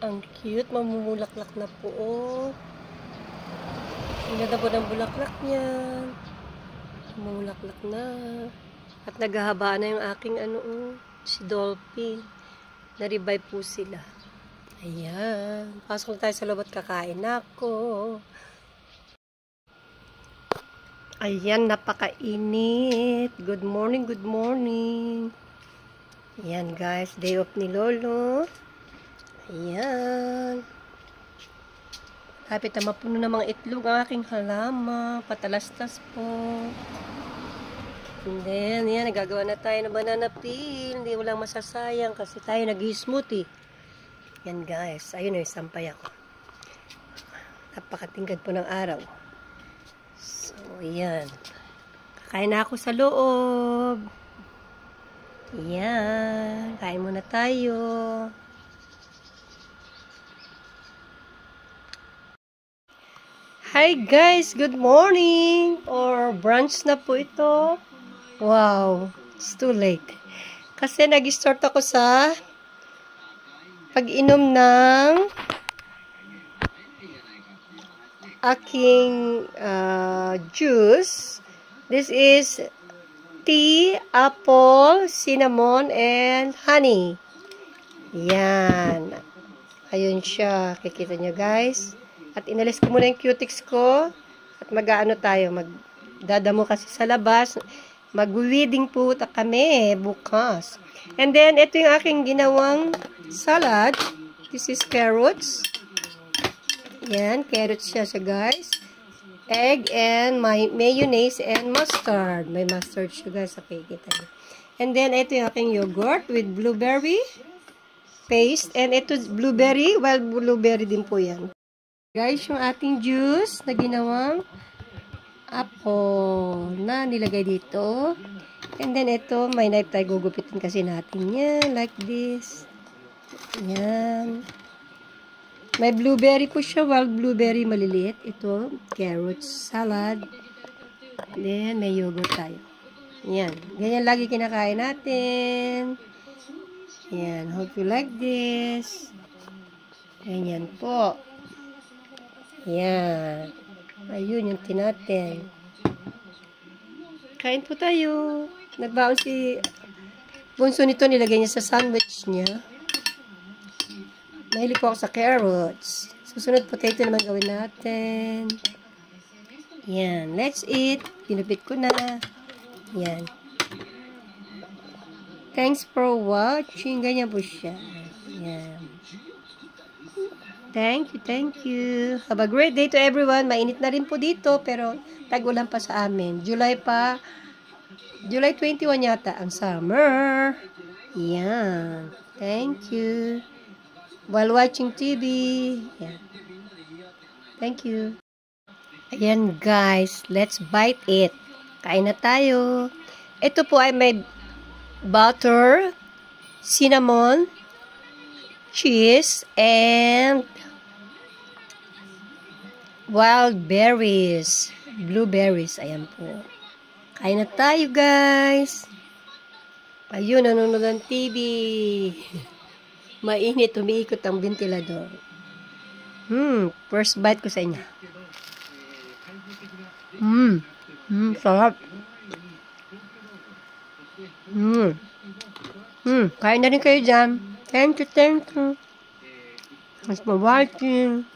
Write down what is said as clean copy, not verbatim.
Ang cute, mamumulaklak na po. Oh. Ang ganda po ng bulaklak niyan. Mamumulaklak na. At naghahabaan na yung aking si Dolphin. Na-revive po sila. Ayan. Pasok na tayo sa loob at kakain ako. Ayan, napakainit. Good morning, good morning. Ayan guys, day off ni Lolo. Ayan. Kapit na mapuno ng mga itlog ang aking halaman. Patalastas po. And then, ayan, nagagawa na tayo ng banana peel. Hindi walang masasayang kasi tayo nag-smoothie. Ayan guys, ayun o, sampay ako. Napakatingkad po ng araw. So, ayan. Kakain na ako sa loob. Ayan. Kain muna tayo. Hi guys! Good morning! Or brunch na po ito. Wow! It's too late. Kasi nag-start ako sa pag-inom ng aking juice. This is tea, apple, cinnamon, and honey. Yan. Ayun siya. Kikita nyo guys. At inalis ko muna yung cutics ko. At mag-ano tayo. Magdadamo kasi sa labas. Mag-weeding po kami bukas. And then, ito yung aking ginawang salad. This is carrots. Yan. Carrots siya guys. Egg and mayonnaise and mustard. May mustard siya guys. Okay, kita niyo. And then, ito yung aking yogurt with blueberry paste. And ito blueberry. Well, blueberry din po yan. Guys, yung ating juice na ginawang apple na nilagay dito. And then, ito, may knife tayo gugupitin kasi natin yan. Like this. Yan. May blueberry po siya. Wild blueberry maliliit. Ito, carrots, salad. Then, may yogurt tayo. Yan. Ganyan lagi kinakain natin. Yan. Hope you like this. Ganyan po. Yan. Ayun, yung tinatin. Kain po tayo. Nagbaon si bunso nito, nilagay niya sa sandwich niya. Mahilig po ako sa carrots. Susunod potato naman gawin natin. Yan. Let's eat. Pinupit ko na. Yan. Thanks for watching. Ganyan po siya. Yan. Thank you, thank you. Have a great day to everyone. Mainit na rin po dito, pero tag-ulan pa sa amin. July 21 yata ang summer. Yan. Thank you. While watching TV. Yan. Thank you. Ayan guys, let's bite it. Kain na tayo. Ito po ay may butter, cinnamon, cheese, and wild berries, blueberries. Ayan po. Kain na tayo guys. Ayun, nanonood ng TV. Mainit, umiikot ang ventilador. First bite ko sa inyo. Sarap. Kain na rin kayo dyan. Thank you, thank you. Thanks for watching.